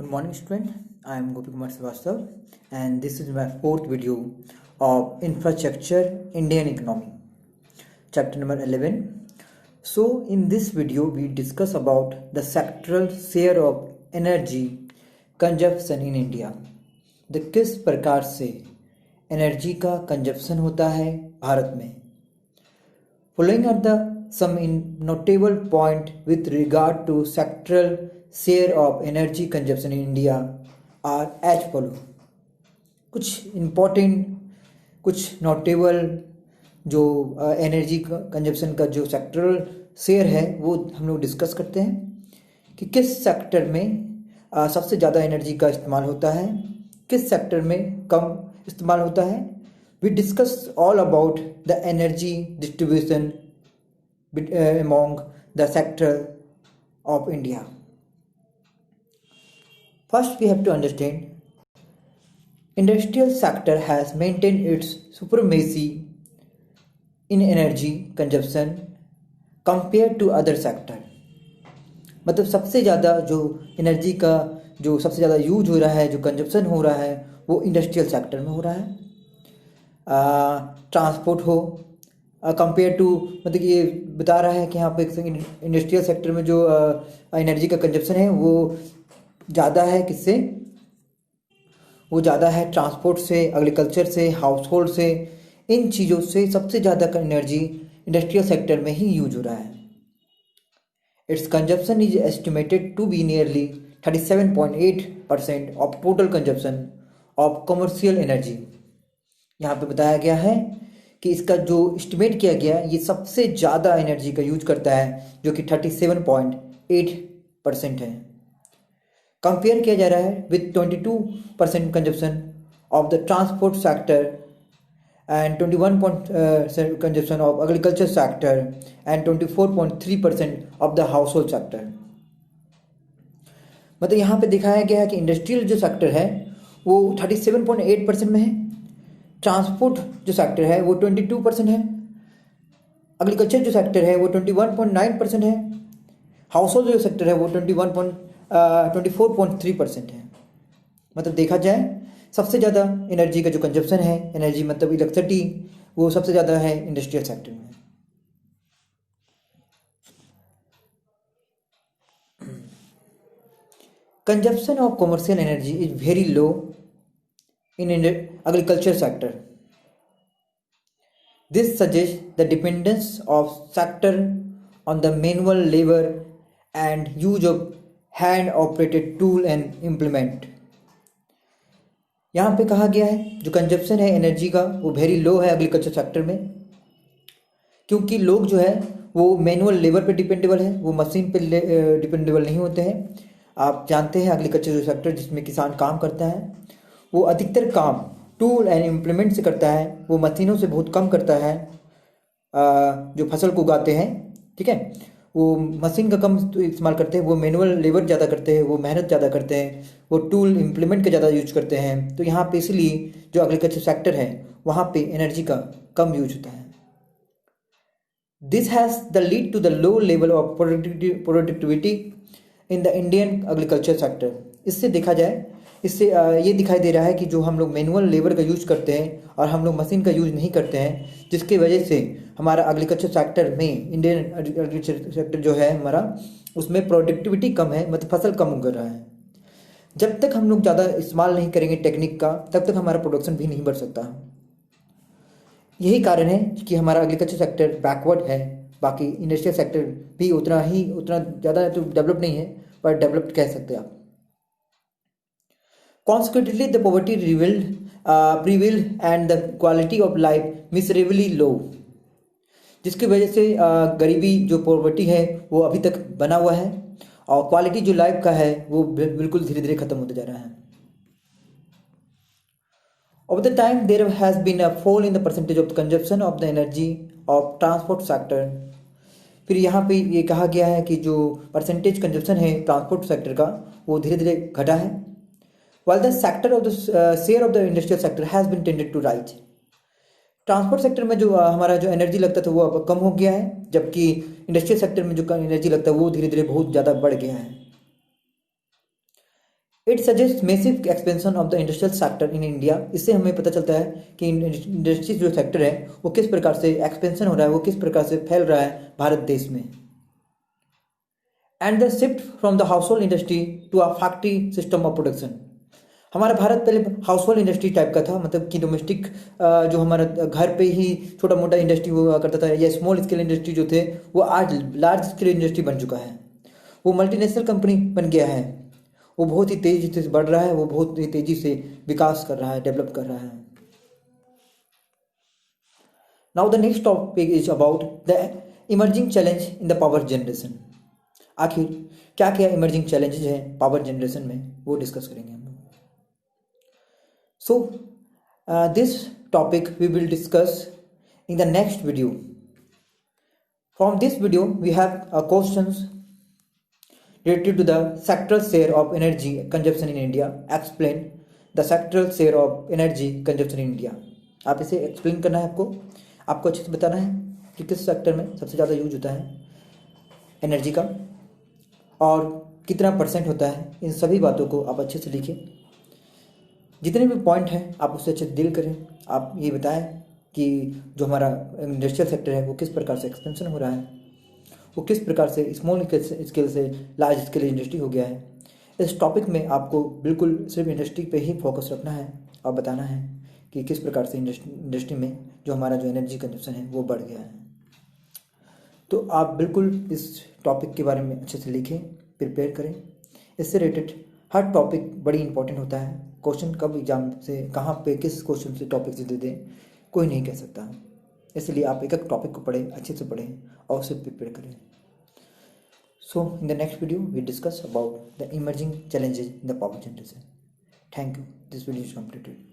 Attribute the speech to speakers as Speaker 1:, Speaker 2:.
Speaker 1: Good morning, student. I am Gopi Kumar Srivastav, and this is my fourth video of Infrastructure Indian Economy, chapter number 11. So, in this video, we discuss about the sectoral share of energy consumption in India. the किस प्रकार से energy का consumption होता है भारत में. Following are the some notable point with regard to sectoral share of energy consumption in India are as follow. कुछ important कुछ notable जो एनर्जी कंजप्शन का जो सेक्टरल शेयर है वो हम लोग डिस्कस करते हैं कि किस सेक्टर में सबसे ज़्यादा एनर्जी का इस्तेमाल होता है, किस सेक्टर में कम इस्तेमाल होता है. We discuss all about the energy distribution among the sector of India. First, we have to understand industrial sector has maintained its supremacy in energy consumption compared to other sector. मतलब सबसे ज़्यादा जो energy का जो सबसे ज़्यादा use हो रहा है, जो कंजप्शन हो रहा है वो इंडस्ट्रियल सेक्टर में हो रहा है. ट्रांसपोर्ट हो कंपेयर टू, मतलब ये बता रहा है कि यहाँ पे इंडस्ट्रियल सेक्टर में जो एनर्जी का कंजप्शन है वो ज़्यादा है. किससे? वो ज़्यादा है ट्रांसपोर्ट से, एग्रीकल्चर से, हाउस होल्ड से. इन चीज़ों से सबसे ज़्यादा एनर्जी इंडस्ट्रियल सेक्टर में ही यूज हो रहा है. Its consumption is estimated to be nearly 37.8% of total consumption of commercial energy. यहाँ पे बताया गया है कि इसका जो एस्टिमेट किया गया ये सबसे ज़्यादा एनर्जी का यूज करता है जो कि 37.8% है. कंपेयर किया जा रहा है with 22% consumption of the transport sector and 21% consumption of agriculture sector and 24.3% of the house hold sector. मतलब यहाँ पे दिखाया गया है कि इंडस्ट्रियल जो सेक्टर है वो 37.8% में है, ट्रांसपोर्ट जो सेक्टर है वो 22% है, एग्रीकल्चर जो सेक्टर है वो 21.9% है, हाउस होल्ड जो सेक्टर है वो 24.3% है. मतलब देखा जाए सबसे ज़्यादा एनर्जी का जो कंजप्शन है, एनर्जी मतलब इलेक्ट्रिसिटी, वो सबसे ज़्यादा है इंडस्ट्रियल सेक्टर में. Consumption of commercial energy is very low in agriculture sector. This suggests the dependence of sector on the manual labor and use of hand operated tool and implement. यहाँ पे कहा गया है जो कंजप्शन है energy का वो वेरी लो है एग्रीकल्चर सेक्टर में, क्योंकि लोग जो है वो मैनुअल लेबर पे डिपेंडेबल है, वो मशीन पे डिपेंडेबल नहीं होते हैं. आप जानते हैं एग्रीकल्चर जो सेक्टर जिसमें किसान काम करता है वो अधिकतर काम टूल एंड इम्प्लीमेंट से करता है, वो मशीनों से बहुत कम करता है. जो फसल को उगाते हैं, ठीक है, वो मशीन का कम इस्तेमाल करते हैं, वो मैनुअल लेबर ज़्यादा करते हैं, वो मेहनत ज़्यादा करते हैं, वो टूल इम्प्लीमेंट का ज़्यादा यूज करते हैं. तो यहाँ पे इसलिए जो एग्रीकल्चर सेक्टर है वहाँ पे एनर्जी का कम यूज होता है. This has the lead to the low level of productivity in the Indian agriculture sector. इससे देखा जाए, इससे ये दिखाई दे रहा है कि जो हम लोग मैनुअल लेबर का यूज करते हैं और हम लोग मशीन का यूज नहीं करते हैं, जिसकी वजह से हमारा एग्रीकल्चर सेक्टर में, इंडियन एग्रीकल्चर सेक्टर जो है हमारा, उसमें प्रोडक्टिविटी कम है, मतलब फसल कम उग रहा है. जब तक हम लोग ज़्यादा इस्तेमाल नहीं करेंगे टेक्निक का तब तक हमारा प्रोडक्शन भी नहीं बढ़ सकता. यही कारण है कि हमारा एग्रीकल्चर सेक्टर बैकवर्ड है. बाकी इंडस्ट्रियल सेक्टर भी उतना ज़्यादा तो डेवलप नहीं है, पर डेवलप्ड कह सकते हैं आप. Consequently, the poverty prevailed and the quality of life miserably low. जिसकी वजह से गरीबी जो पॉवर्टी है वो अभी तक बना हुआ है और क्वालिटी जो लाइफ का है वो बिल्कुल धीरे धीरे खत्म होता जा रहा है. Over the time there has been a fall in the percentage of the consumption of the energy of transport sector. फिर यहाँ पे ये कहा गया है कि जो परसेंटेज कंजप्शन है ट्रांसपोर्ट सेक्टर का वो धीरे धीरे घटा है. While the sector of the share of the industrial sector has been tended to rise. Transport sector में जो हमारा जो एनर्जी लगता था वो अब कम हो गया है, जबकि इंडस्ट्रियल सेक्टर में जो एनर्जी लगता है वो धीरे धीरे बहुत ज़्यादा बढ़ गया है. It suggest massive expansion of the industrial sector in India. इससे हमें पता चलता है कि इंडस्ट्री जो सेक्टर है वो किस प्रकार से एक्सपेंशन हो रहा है, वो किस प्रकार से फैल रहा है भारत देश में। And the shift from the household industry to a factory system of production. हमारा भारत पहले हाउस होल्ड इंडस्ट्री टाइप का था, मतलब कि डोमेस्टिक जो हमारा घर पे ही छोटा मोटा इंडस्ट्री हुआ करता था या स्मॉल स्केल इंडस्ट्री जो थे वो आज लार्ज स्केल इंडस्ट्री बन चुका है, वो मल्टीनेशनल कंपनी बन गया है, वो बहुत ही तेजी से बढ़ रहा है, वो बहुत ही तेजी से विकास कर रहा है, डेवलप कर रहा है। Now the next topic is about the emerging challenge in the power generation. आखिर क्या क्या इमर्जिंग चैलेंजेस हैं पावर जनरेशन में, वो डिस्कस करेंगे हम लोग। So this topic we will discuss in the next video. From this video we have questions related to the sectoral share of energy consumption in India. Explain the sectoral share of energy consumption in India. आप इसे explain करना है, आपको अच्छे से बताना है कि किस सेक्टर में सबसे ज़्यादा यूज होता है एनर्जी का और कितना परसेंट होता है। इन सभी बातों को आप अच्छे से लिखिए, जितने भी पॉइंट हैं आप उससे अच्छे डील करें। आप ये बताएं कि जो हमारा इंडस्ट्रियल सेक्टर है वो किस प्रकार से एक्सपेंशन हो रहा है, वो किस प्रकार से स्मॉल स्केल से लार्ज स्केल इंडस्ट्री हो गया है। इस टॉपिक में आपको बिल्कुल सिर्फ इंडस्ट्री पे ही फोकस रखना है और बताना है कि किस प्रकार से इंडस्ट्री में जो हमारा जो एनर्जी कंजप्शन है वो बढ़ गया है। तो आप बिल्कुल इस टॉपिक के बारे में अच्छे से लिखें, प्रिपेयर करें। इससे रिलेटेड हर टॉपिक बड़ी इंपॉर्टेंट होता है। क्वेश्चन कब एग्जाम से कहाँ पे किस क्वेश्चन से टॉपिक से दे दें कोई नहीं कह सकता, इसलिए आप एक एक टॉपिक को पढ़ें, अच्छे से पढ़ें और उसे प्रिपेयर करें। So in the next video we discuss about the emerging challenges in the power generation. Thank you, this video is completed.